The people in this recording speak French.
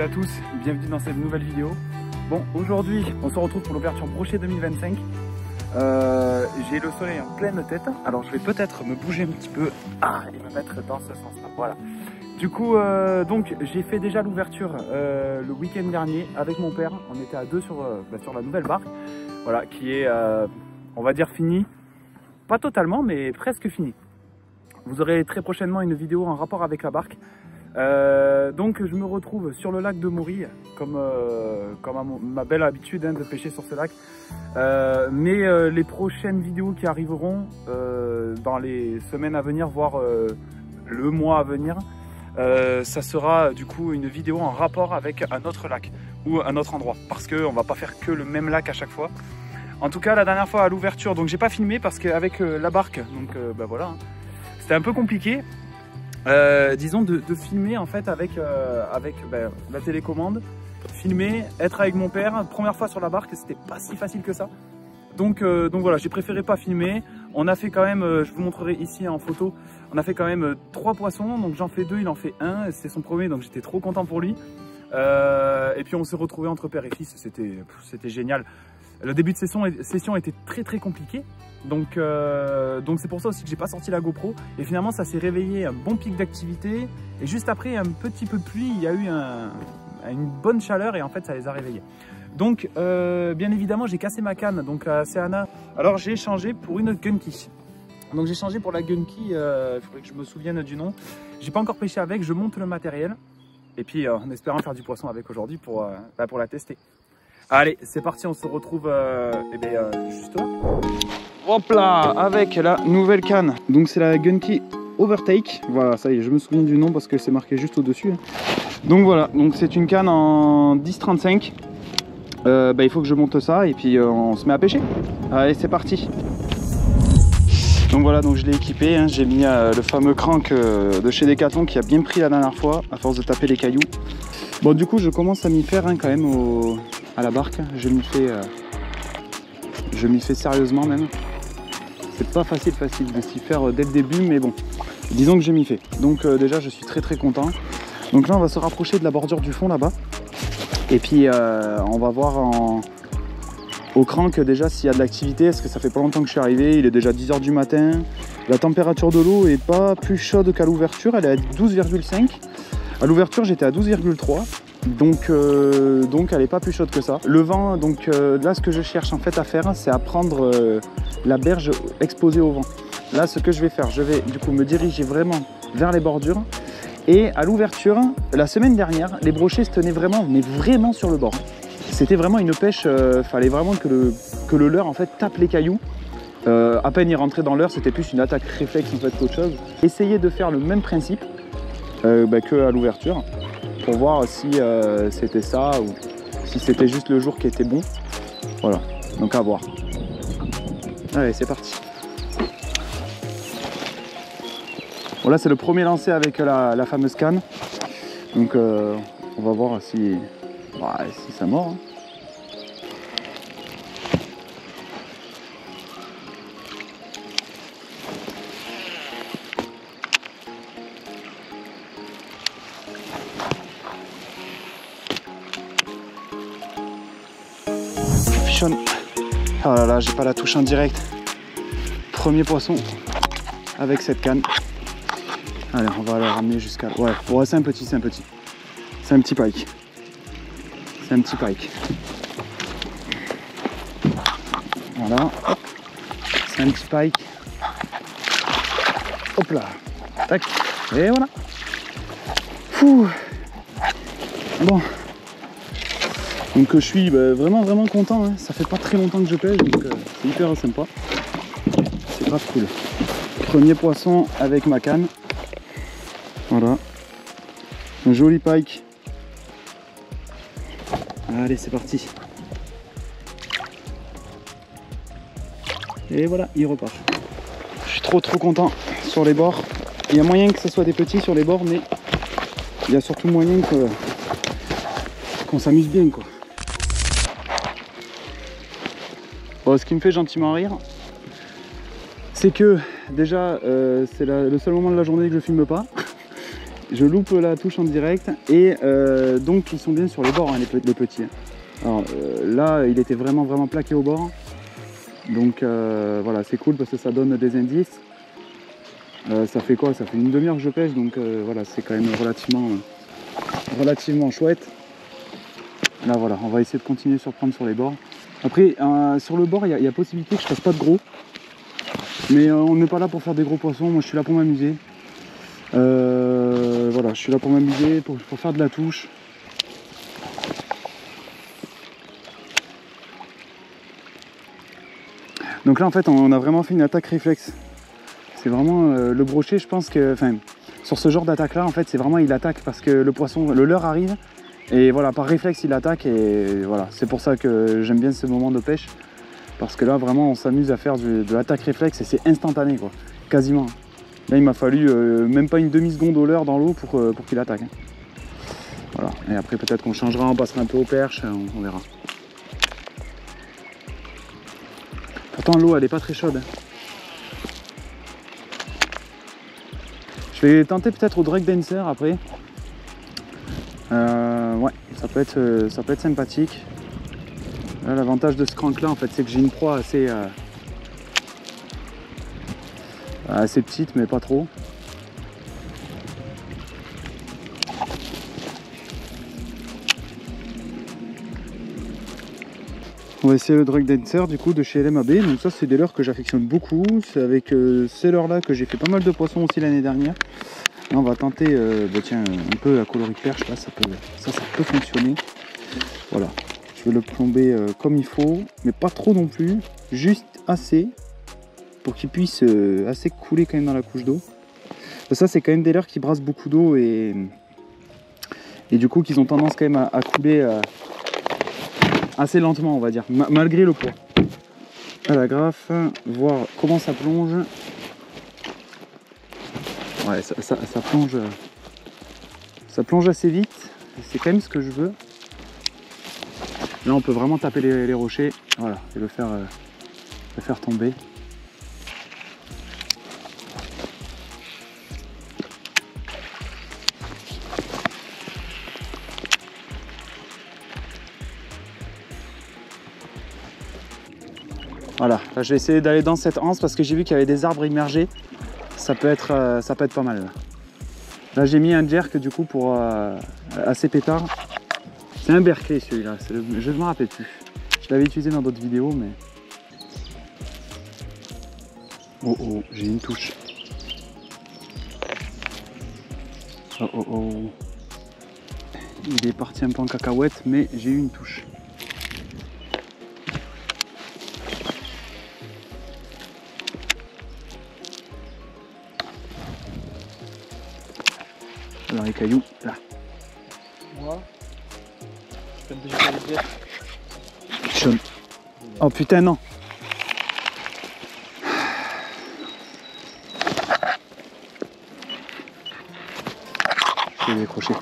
à tous, bienvenue dans cette nouvelle vidéo. Bon, aujourd'hui, on se retrouve pour l'ouverture Brochet 2025. J'ai le soleil en pleine tête, alors je vais peut-être me bouger un petit peu et me mettre dans ce sens-là. Voilà. Du coup, donc j'ai fait déjà l'ouverture le week-end dernier avec mon père. On était à deux sur la nouvelle barque, voilà, qui est, on va dire, finie. Pas totalement, mais presque finie. Vous aurez très prochainement une vidéo en rapport avec la barque. Donc je me retrouve sur le lac de Maury, comme à ma belle habitude de pêcher sur ce lac. Mais les prochaines vidéos qui arriveront dans les semaines à venir, voire le mois à venir, ça sera du coup une vidéo en rapport avec un autre lac ou un autre endroit, parce qu'on va pas faire que le même lac à chaque fois. En tout cas, la dernière fois à l'ouverture, donc j'ai pas filmé parce qu'avec la barque, donc voilà, hein, c'était un peu compliqué. Disons de filmer en fait avec la télécommande, filmer, être avec mon père, première fois sur la barque, c'était pas si facile que ça. Donc voilà, j'ai préféré pas filmer. On a fait quand même, je vous montrerai ici en photo, on a fait quand même 3 poissons, donc j'en fais 2, il en fait 1, c'est son premier, donc j'étais trop content pour lui. Et puis on s'est retrouvés entre père et fils, c'était génial. Le début de session était très compliqué. Donc c'est pour ça aussi que j'ai pas sorti la GoPro, et finalement ça s'est réveillé un bon pic d'activité, et juste après un petit peu de pluie, il y a eu une bonne chaleur, et en fait ça les a réveillés. Donc bien évidemment j'ai cassé ma canne, donc la Seana, alors j'ai changé pour une Gunky. Donc j'ai changé pour la Gunky, il faudrait que je me souvienne du nom. J'ai pas encore pêché avec, je monte le matériel, et puis en espérant faire du poisson avec aujourd'hui pour la tester. Allez, c'est parti, on se retrouve juste là. Hop là, avec la nouvelle canne. Donc c'est la Gunky Overtake. Voilà, ça y est, je me souviens du nom parce que c'est marqué juste au-dessus. Donc voilà, donc c'est une canne en 10-35. Il faut que je monte ça et puis on se met à pêcher. Allez, c'est parti. Donc voilà, donc je l'ai équipé, hein. J'ai mis le fameux crank de chez Decathlon qui a bien pris la dernière fois à force de taper les cailloux. Bon, du coup je commence à m'y faire, hein, quand même à la barque. Je m'y fais sérieusement même. C'est pas facile de s'y faire dès le début, mais bon, disons que je m'y fais. Donc déjà je suis très content. Donc là on va se rapprocher de la bordure du fond là-bas. Et puis on va voir au crank déjà s'il y a de l'activité, parce que ça fait pas longtemps que je suis arrivé, il est déjà 10 h du matin. La température de l'eau est pas plus chaude qu'à l'ouverture, elle est à 12,5. À l'ouverture j'étais à 12,3. Donc elle n'est pas plus chaude que ça. Le vent, donc là ce que je cherche en fait à faire, c'est à prendre la berge exposée au vent. Là ce que je vais faire, je vais du coup me diriger vraiment vers les bordures. Et à l'ouverture, la semaine dernière, les brochets se tenaient vraiment, mais vraiment sur le bord. C'était vraiment une pêche, fallait vraiment que le leurre en fait tape les cailloux. À peine il rentrait dans leurre, c'était plus une attaque réflexe en fait qu'autre chose. Essayez de faire le même principe que à l'ouverture, pour voir si c'était ça ou si c'était juste le jour qui était bon. Voilà, donc à voir. Allez, c'est parti. Bon, là c'est le premier lancé avec la fameuse canne. Donc on va voir si ça mord, hein. Oh là là, j'ai pas la touche en direct. Premier poisson avec cette canne. Allez, on va le ramener jusqu'à... Ouais, c'est un petit. C'est un petit pike. C'est un petit pike. Voilà, hop. C'est un petit pike. Hop là. Tac. Et voilà. Fouh. Bon. Donc je suis vraiment content, hein. Ça fait pas très longtemps que je pêche, donc c'est hyper sympa. C'est grave cool. Premier poisson avec ma canne. Voilà. Un joli pike. Allez, c'est parti. Et voilà, il repart. Je suis trop content sur les bords. Il y a moyen que ce soit des petits sur les bords, mais il y a surtout moyen qu'on s'amuse bien, quoi. Bon, ce qui me fait gentiment rire, c'est que déjà c'est le seul moment de la journée que je filme pas. je loupe la touche en direct et donc ils sont bien sur les bords, hein, les petits. Alors là, il était vraiment plaqué au bord. Donc voilà, c'est cool parce que ça donne des indices. Ça fait quoi? Ça fait une demi-heure que je pêche, donc voilà, c'est quand même relativement chouette. Là voilà, on va essayer de continuer sur prendre sur les bords. Après, sur le bord, il y a possibilité que je fasse pas de gros. Mais on n'est pas là pour faire des gros poissons, moi je suis là pour m'amuser. Voilà, je suis là pour m'amuser, pour faire de la touche. Donc là en fait on a vraiment fait une attaque réflexe. C'est vraiment le brochet, je pense que, enfin, sur ce genre d'attaque là en fait c'est vraiment il attaque parce que le poisson, le leurre arrive et voilà par réflexe il attaque et voilà c'est pour ça que j'aime bien ce moment de pêche parce que là vraiment on s'amuse à faire de l'attaque réflexe et c'est instantané quoi, quasiment. Là il m'a fallu même pas une demi-seconde au leurre dans l'eau pour qu'il attaque. Hein. Voilà, et après peut-être qu'on changera, on passera un peu aux perches, on verra. Pourtant l'eau elle est pas très chaude. Hein. Je vais tenter peut-être au drag dancer après. Ouais, ça peut être sympathique. Là l'avantage de ce crank là en fait c'est que j'ai une proie assez petite mais pas trop. On va essayer le drag dancer du coup de chez LMAB. Donc ça c'est des leurres que j'affectionne beaucoup. C'est avec ces leurres là que j'ai fait pas mal de poissons aussi l'année dernière. Là on va tenter tiens, un peu la coloris perche là, ça peut fonctionner. Voilà. Je vais le plomber comme il faut, mais pas trop non plus, juste assez pour qu'il puisse assez couler quand même dans la couche d'eau. Ça c'est quand même des leurres qui brassent beaucoup d'eau et du coup qu'ils ont tendance quand même à couler assez lentement on va dire, malgré le poids. À la graffe, voir comment ça plonge. Ouais, ça plonge assez vite, c'est quand même ce que je veux. Là on peut vraiment taper les rochers, voilà, et le faire tomber. Voilà, là je vais essayer d'aller dans cette anse parce que j'ai vu qu'il y avait des arbres immergés. Ça peut être pas mal. Là j'ai mis un jerk du coup pour assez pétard. C'est un berkeley celui-là, je ne me rappelle plus. Je l'avais utilisé dans d'autres vidéos mais... Oh oh, j'ai une touche. Oh oh oh. Il est parti un peu en cacahuète mais j'ai eu une touche. Dans les cailloux, là. Moi, je peux me déjeter les pièces. Jaune. Oh putain, non. Je vais décrocher.